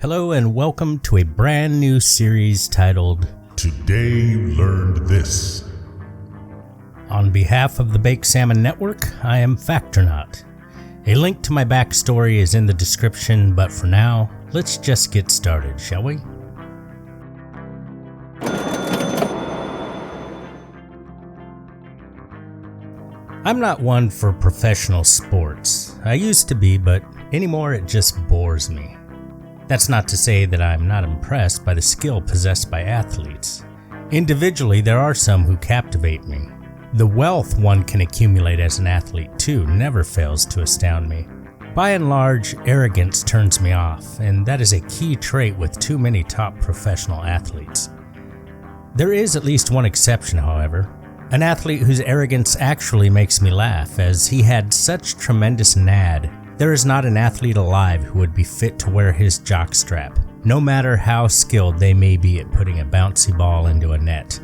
Hello and welcome to a brand new series titled Today You Learned This. On behalf of the Baked Salmon Network, I am Factornaut. A link to my backstory is in the description, but for now, let's just get started, shall we? I'm not one for professional sports. I used to be, but anymore it just bores me. That's not to say that I'm not impressed by the skill possessed by athletes. Individually, there are some who captivate me. The wealth one can accumulate as an athlete, too, never fails to astound me. By and large, arrogance turns me off, and that is a key trait with too many top professional athletes. There is at least one exception, however. An athlete whose arrogance actually makes me laugh, as he had such tremendous nad. There is not an athlete alive who would be fit to wear his jockstrap, no matter how skilled they may be at putting a bouncy ball into a net.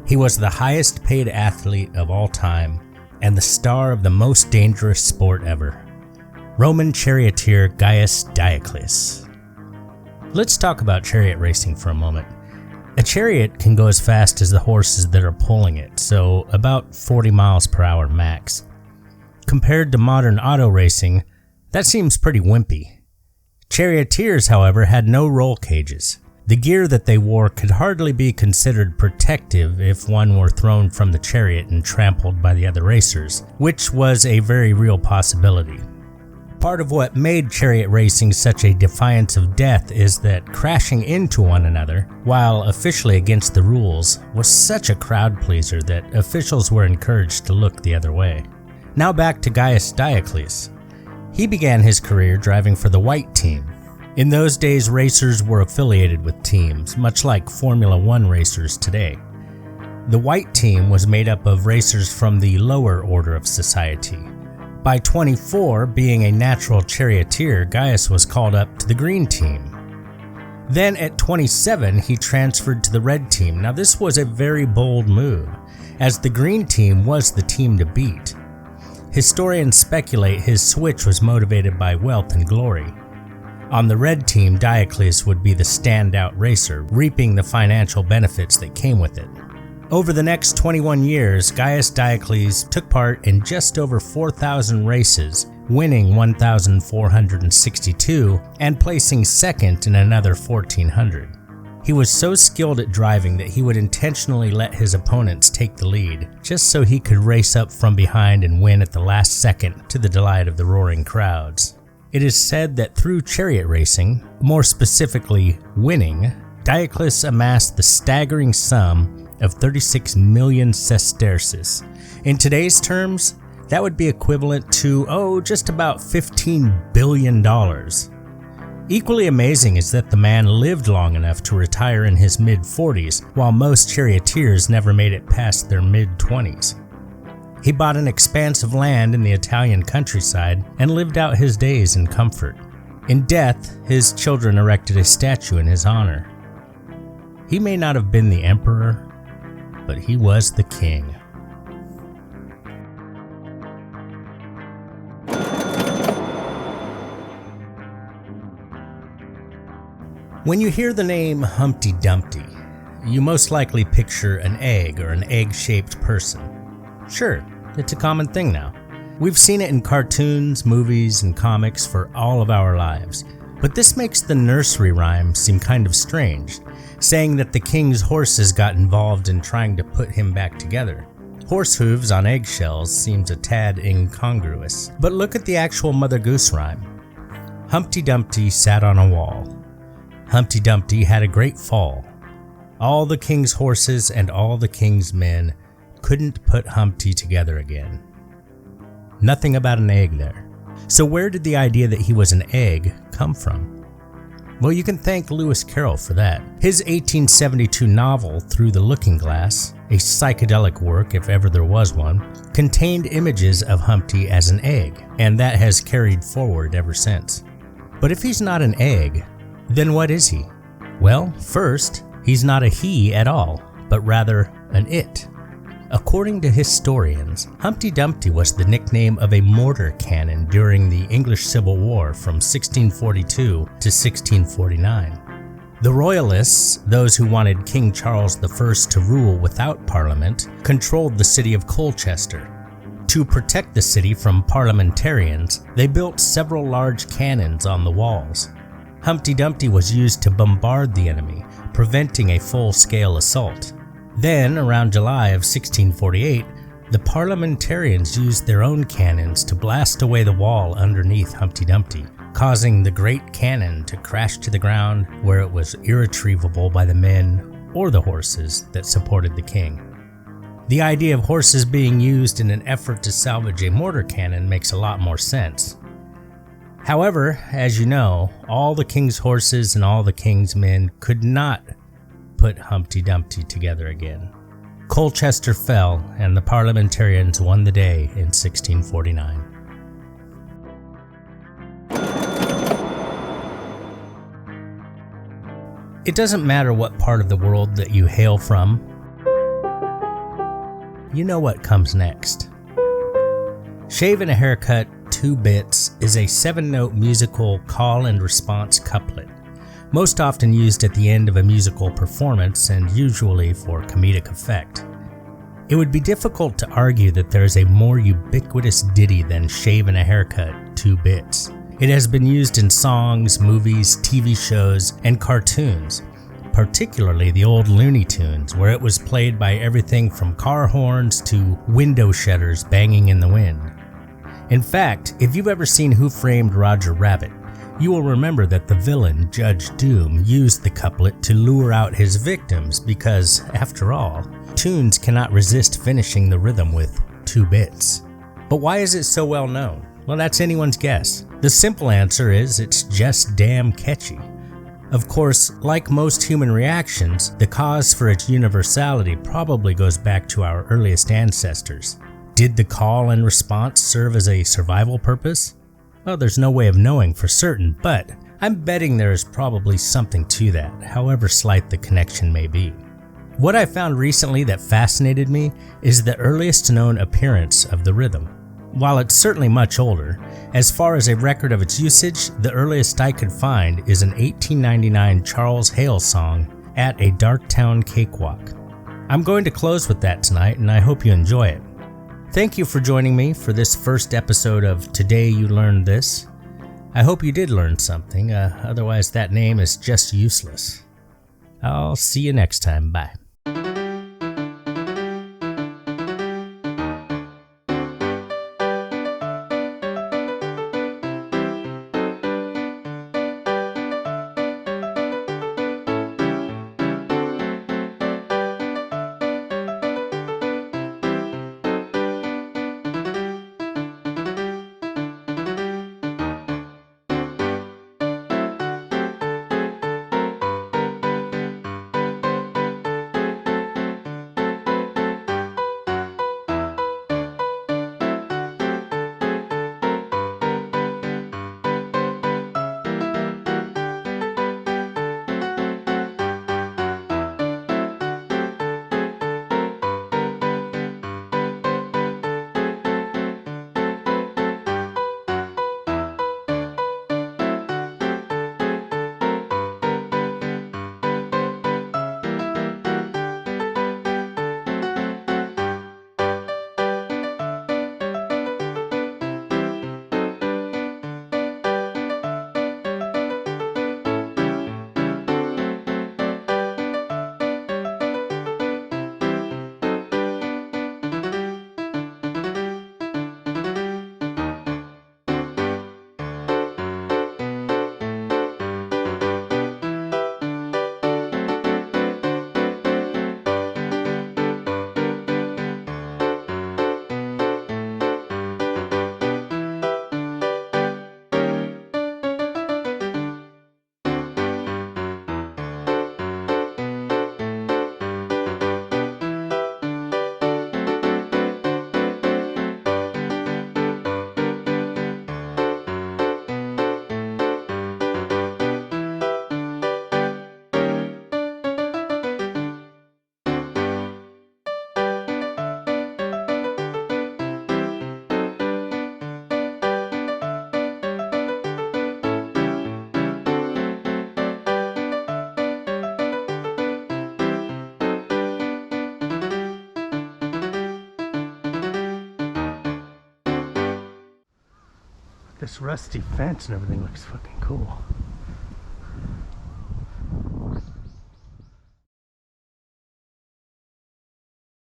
He was the highest paid athlete of all time, and the star of the most dangerous sport ever. Roman charioteer Gaius Diocles. Let's talk about chariot racing for a moment. A chariot can go as fast as the horses that are pulling it, so about 40 miles per hour max. Compared to modern auto racing, that seems pretty wimpy. Charioteers, however, had no roll cages. The gear that they wore could hardly be considered protective if one were thrown from the chariot and trampled by the other racers, which was a very real possibility. Part of what made chariot racing such a defiance of death is that crashing into one another, while officially against the rules, was such a crowd pleaser that officials were encouraged to look the other way. Now back to Gaius Diocles. He began his career driving for the white team. In those days, racers were affiliated with teams, much like Formula One racers today. The white team was made up of racers from the lower order of society. By 24, being a natural charioteer, Gaius was called up to the green team. Then at 27, he transferred to the red team. Now this was a very bold move, as the green team was the team to beat. Historians speculate his switch was motivated by wealth and glory. On the red team, Diocles would be the standout racer, reaping the financial benefits that came with it. Over the next 21 years, Gaius Diocles took part in just over 4,000 races, winning 1,462 and placing second in another 1,400. He was so skilled at driving that he would intentionally let his opponents take the lead, just so he could race up from behind and win at the last second to the delight of the roaring crowds. It is said that through chariot racing, more specifically winning, Diocles amassed the staggering sum of 36 million sesterces. In today's terms, that would be equivalent to, just about $15 billion. Equally amazing is that the man lived long enough to retire in his mid-40s, while most charioteers never made it past their mid-20s. He bought an expanse of land in the Italian countryside and lived out his days in comfort. In death, his children erected a statue in his honor. He may not have been the emperor, but he was the king. When you hear the name Humpty Dumpty, you most likely picture an egg or an egg-shaped person. Sure, it's a common thing now. We've seen it in cartoons, movies, and comics for all of our lives. But this makes the nursery rhyme seem kind of strange, saying that the king's horses got involved in trying to put him back together. Horse hooves on eggshells seems a tad incongruous. But look at the actual Mother Goose rhyme. Humpty Dumpty sat on a wall. Humpty Dumpty had a great fall. All the king's horses and all the king's men couldn't put Humpty together again. Nothing about an egg there. So where did the idea that he was an egg come from? Well, you can thank Lewis Carroll for that. His 1872 novel, Through the Looking Glass, a psychedelic work if ever there was one, contained images of Humpty as an egg, and that has carried forward ever since. But if he's not an egg, then what is he? Well, first, he's not a he at all, but rather an it. According to historians, Humpty Dumpty was the nickname of a mortar cannon during the English Civil War from 1642 to 1649. The Royalists, those who wanted King Charles I to rule without Parliament, controlled the city of Colchester. To protect the city from parliamentarians, they built several large cannons on the walls. Humpty Dumpty was used to bombard the enemy, preventing a full-scale assault. Then, around July of 1648, the parliamentarians used their own cannons to blast away the wall underneath Humpty Dumpty, causing the great cannon to crash to the ground where it was irretrievable by the men or the horses that supported the king. The idea of horses being used in an effort to salvage a mortar cannon makes a lot more sense. However, as you know, all the king's horses and all the king's men could not put Humpty Dumpty together again. Colchester fell and the parliamentarians won the day in 1649. It doesn't matter what part of the world that you hail from. You know what comes next. Shave and a Haircut 2 Bits is a 7-note musical call and response couplet, most often used at the end of a musical performance and usually for comedic effect. It would be difficult to argue that there is a more ubiquitous ditty than Shave and a Haircut 2 Bits. It has been used in songs, movies, TV shows, and cartoons, particularly the old Looney Tunes, where it was played by everything from car horns to window shutters banging in the wind. In fact, if you've ever seen Who Framed Roger Rabbit, you will remember that the villain, Judge Doom, used the couplet to lure out his victims because, after all, tunes cannot resist finishing the rhythm with 2 bits. But why is it so well known? Well, that's anyone's guess. The simple answer is it's just damn catchy. Of course, like most human reactions, the cause for its universality probably goes back to our earliest ancestors. Did the call and response serve as a survival purpose? Well, there's no way of knowing for certain, but I'm betting there is probably something to that, however slight the connection may be. What I found recently that fascinated me is the earliest known appearance of the rhythm. While it's certainly much older, as far as a record of its usage, the earliest I could find is an 1899 Charles Hale song, At a Darktown Cakewalk. I'm going to close with that tonight, and I hope you enjoy it. Thank you for joining me for this first episode of Today You Learned This. I hope you did learn something, otherwise that name is just useless. I'll see you next time. Bye. This rusty fence and everything looks fucking cool.